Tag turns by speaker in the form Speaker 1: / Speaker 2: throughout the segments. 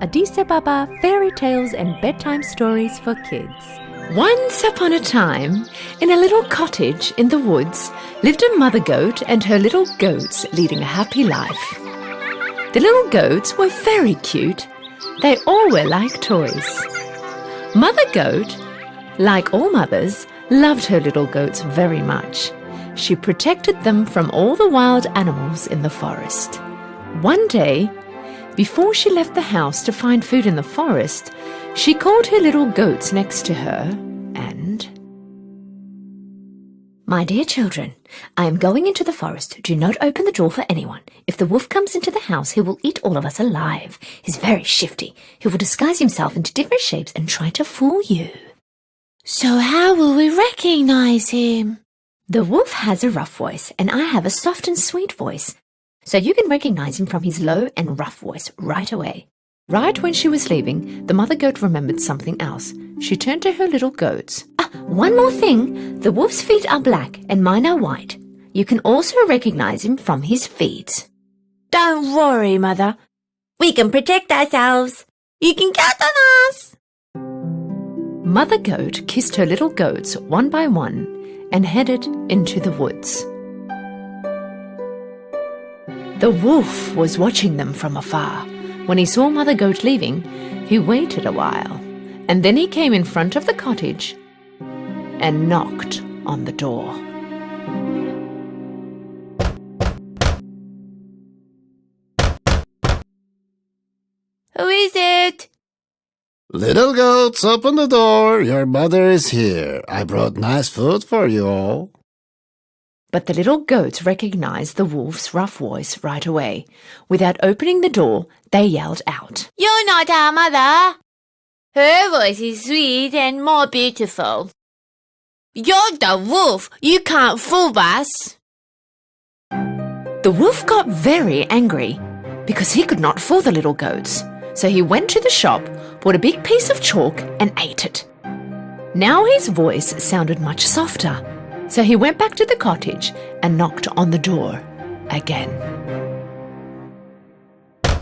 Speaker 1: Adisa Baba Fairy Tales and Bedtime Stories for Kids. Once upon a time, in a little cottage in the woods, lived a mother goat and her little goats leading a happy life. The little goats were very cute. They all were like toys. Mother goat, like all mothers, loved her little goats very much. She protected them from all the wild animals in the forest. One day, before she left the house to find food in the forest, she called her little goats next to her and...
Speaker 2: My dear children, I am going into the forest. Do not open the door for anyone. If the wolf comes into the house, he will eat all of us alive. He's very shifty. He will disguise himself into different shapes and try to fool you.
Speaker 3: So how will we recognize him?
Speaker 2: The wolf has a rough voice, and I have a soft and sweet voice. So you can recognize him from his low and rough voice right away.
Speaker 1: Right when she was leaving, the mother goat remembered something else. She turned to her little goats.
Speaker 2: One more thing. The wolf's feet are black and mine are white. You can also recognize him from his feet.
Speaker 3: Don't worry, Mother. We can protect ourselves. You can count on us.
Speaker 1: Mother goat kissed her little goats one by one and headed into the woods. The wolf was watching them from afar. When he saw Mother Goat leaving, he waited a while, and then he came in front of the cottage and knocked on the door.
Speaker 3: Who is it?
Speaker 4: Little goats, open the door. Your mother is here. I brought nice food for you all.
Speaker 1: But the little goats recognized the wolf's rough voice right away. Without opening the door, they yelled out,
Speaker 3: You're not our mother. Her voice is sweet and more beautiful. You're the wolf. You can't fool us.
Speaker 1: The wolf got very angry because he could not fool the little goats. So he went to the shop, bought a big piece of chalk and ate it. Now his voice sounded much softer. So he went back to the cottage and knocked on the door again.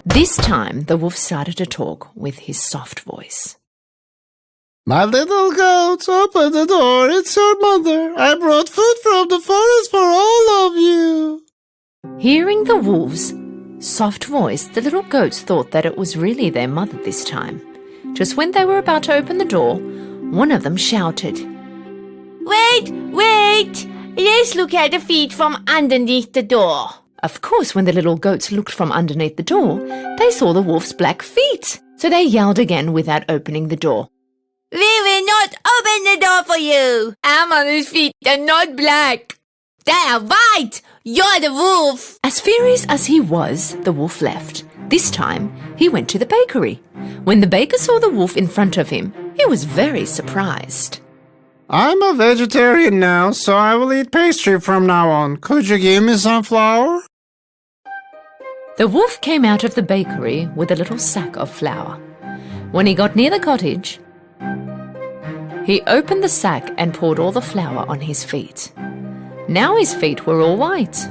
Speaker 1: This time, the wolf started to talk with his soft voice.
Speaker 4: My little goats, open the door. It's your mother. I brought food from the forest for all of you.
Speaker 1: Hearing the wolf's soft voice, the little goats thought that it was really their mother this time. Just when they were about to open the door, one of them shouted,
Speaker 3: Wait! Let's look at the feet from underneath the door.
Speaker 1: Of course, when the little goats looked from underneath the door, they saw the wolf's black feet. So they yelled again without opening the door.
Speaker 3: We will not open the door for you. Our mother's feet are not black. They are white. You're the wolf.
Speaker 1: As furious as he was, the wolf left. This time, he went to the bakery. When the baker saw the wolf in front of him, he was very surprised.
Speaker 4: I'm a vegetarian now, so I will eat pastry from now on. Could you give me some flour?
Speaker 1: The wolf came out of the bakery with a little sack of flour. When he got near the cottage, he opened the sack and poured all the flour on his feet. Now his feet were all white.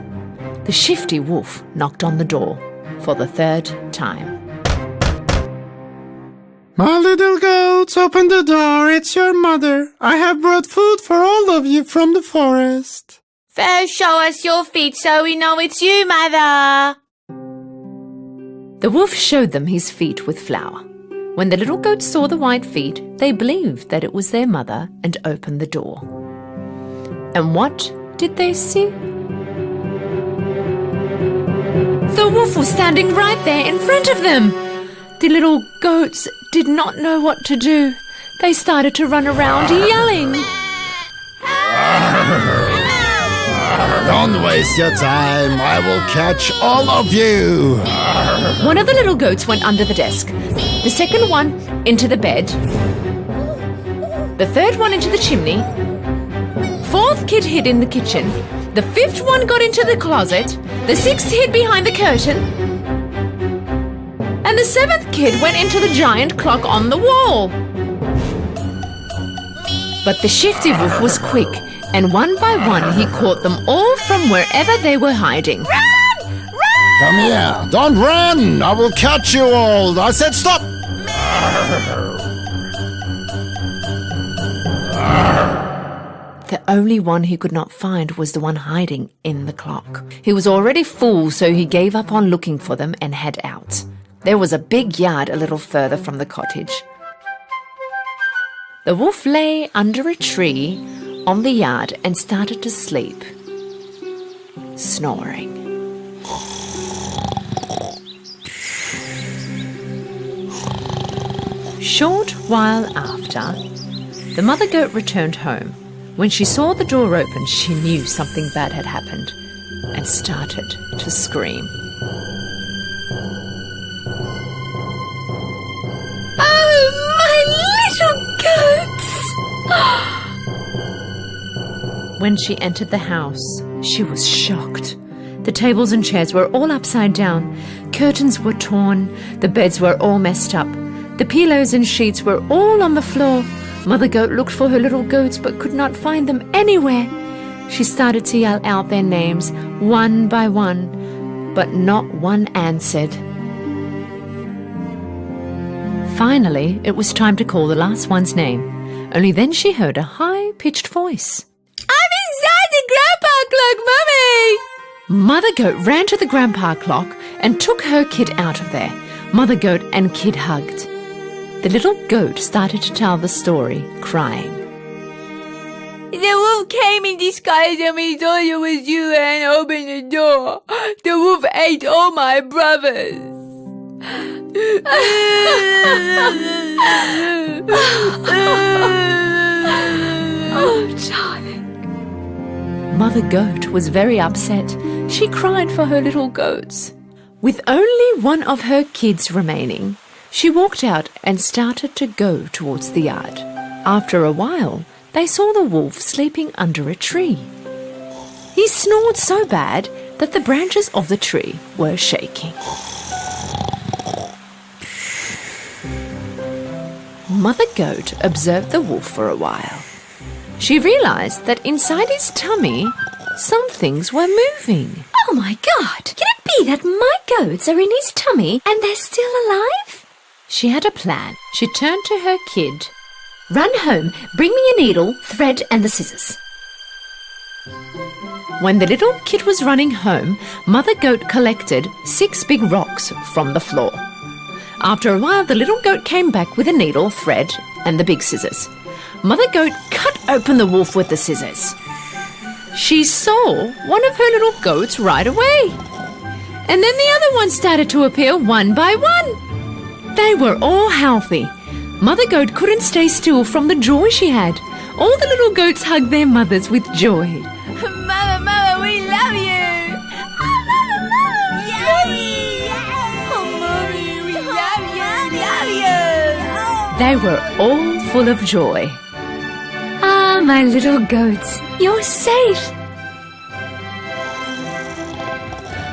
Speaker 1: The shifty wolf knocked on the door for the third time.
Speaker 4: My little goats, open the door. It's your mother. I have brought food for all of you from the forest.
Speaker 3: First show us your feet so we know it's you, Mother.
Speaker 1: The wolf showed them his feet with flour. When the little goats saw the white feet, they believed that it was their mother and opened the door. And what did they see? The wolf was standing right there in front of them. The little goats did not know what to do. They started to run around yelling.
Speaker 4: Don't waste your time. I will catch all of you.
Speaker 1: One of the little goats went under the desk. The second one into the bed. The third one into the chimney. Fourth kid hid in the kitchen. The fifth one got into the closet. The sixth hid behind the curtain. And the seventh kid went into the giant clock on the wall. But the shifty wolf was quick, and one by one he caught them all from wherever they were hiding.
Speaker 3: Run!
Speaker 4: Come here. Don't run. I will catch you all. I said stop.
Speaker 1: The only one he could not find was the one hiding in the clock. He was already full, so he gave up on looking for them and head out. There was a big yard a little further from the cottage. The wolf lay under a tree on the yard and started to sleep, snoring. Short while after, the mother goat returned home. When she saw the door open, she knew something bad had happened and started to scream.
Speaker 2: Oh, my little goats!
Speaker 1: When she entered the house, she was shocked. The tables and chairs were all upside down, curtains were torn, the beds were all messed up, the pillows and sheets were all on the floor. Mother Goat looked for her little goats but could not find them anywhere. She started to yell out their names one by one, but not one answered. Finally, it was time to call the last one's name. Only then she heard a high-pitched voice.
Speaker 3: I'm inside the grandpa clock, Mummy!
Speaker 1: Mother Goat ran to the grandpa clock and took her kid out of there. Mother Goat and kid hugged. The little goat started to tell the story, crying.
Speaker 3: The wolf came in disguise and we thought it was you and opened the door. The wolf ate all my brothers.
Speaker 2: Oh, darling.
Speaker 1: Mother Goat was very upset. She cried for her little goats. With only one of her kids remaining, she walked out and started to go towards the yard. After a while, they saw the wolf sleeping under a tree. He snored so bad that the branches of the tree were shaking. Mother Goat observed the wolf for a while. She realized that inside his tummy, some things were moving.
Speaker 2: Oh, my God! Can it be that my goats are in his tummy and they're still alive?
Speaker 1: She had a plan. She turned to her kid. Run home, bring me a needle, thread and the scissors. When the little kid was running home, Mother Goat collected 6 big rocks from the floor. After a while, the little goat came back with a needle, thread and the big scissors. Mother Goat cut open the wolf with the scissors. She saw one of her little goats right away. And then the other ones started to appear one by one. They were all healthy. Mother Goat couldn't stay still from the joy she had. All the little goats hugged their mothers with joy.
Speaker 3: Mama, we love you! Oh, Mama! Yay! Oh, Mommy, we love you!
Speaker 1: They were all full of joy.
Speaker 2: Ah, my little goats, you're safe.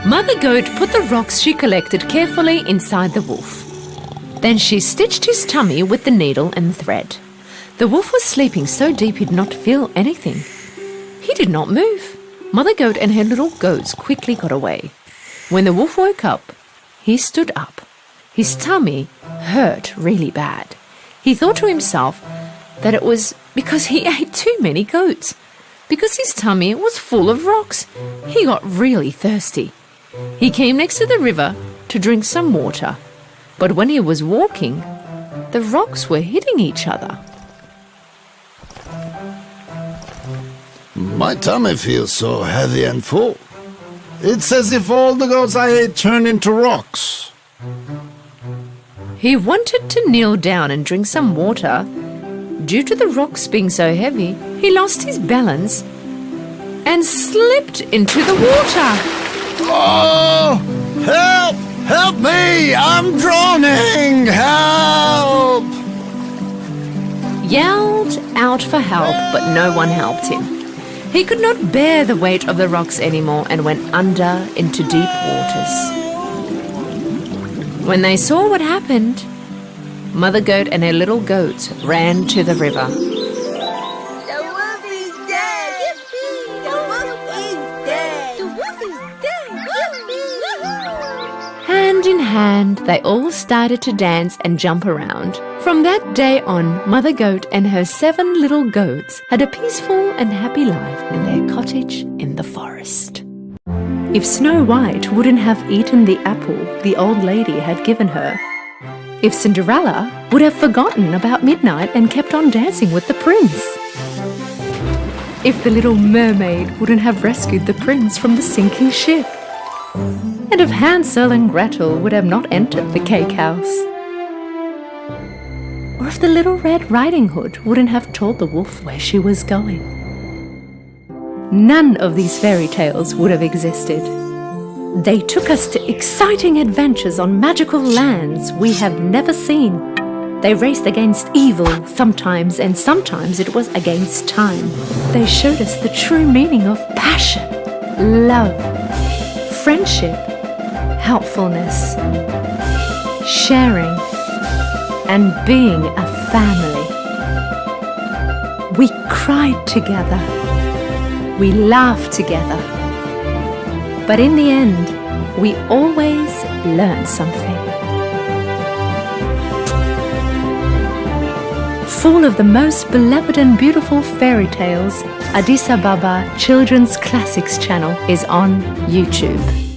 Speaker 1: Mother Goat put the rocks she collected carefully inside the wolf. Then she stitched his tummy with the needle and thread. The wolf was sleeping so deep he did not feel anything. He did not move. Mother Goat and her little goats quickly got away. When the wolf woke up, he stood up. His tummy hurt really bad. He thought to himself that it was because he ate too many goats. Because his tummy was full of rocks, he got really thirsty. He came next to the river to drink some water. But when he was walking, the rocks were hitting each other.
Speaker 4: My tummy feels so heavy and full. It's as if all the goats I ate turned into rocks.
Speaker 1: He wanted to kneel down and drink some water. Due to the rocks being so heavy, he lost his balance and slipped into the water.
Speaker 4: Oh! Help! Help me! I'm drowning! Help!
Speaker 1: Yelled out for help, but no one helped him. He could not bear the weight of the rocks anymore and went under into deep waters. When they saw what happened, Mother Goat and her little goats ran to the river.
Speaker 3: The wolf is dead! The wolf is dead! The wolf is dead!
Speaker 1: hand, they all started to dance and jump around. From that day on, Mother Goat and her 7 little goats had a peaceful and happy life in their cottage in the forest. If Snow White wouldn't have eaten the apple the old lady had given her, if Cinderella would have forgotten about midnight and kept on dancing with the prince, if the little mermaid wouldn't have rescued the prince from the sinking ship, and if Hansel and Gretel would have not entered the cake house, or if the little Red Riding Hood wouldn't have told the wolf where she was going, none of these fairy tales would have existed. They took us to exciting adventures on magical lands we have never seen. They raced against evil sometimes, and sometimes it was against time. They showed us the true meaning of passion, love, friendship, helpfulness, sharing, and being a family. We cried together. We laughed together. But in the end, we always learned something. Full of the most beloved and beautiful fairy tales, Addis Ababa Children's Classics channel is on YouTube.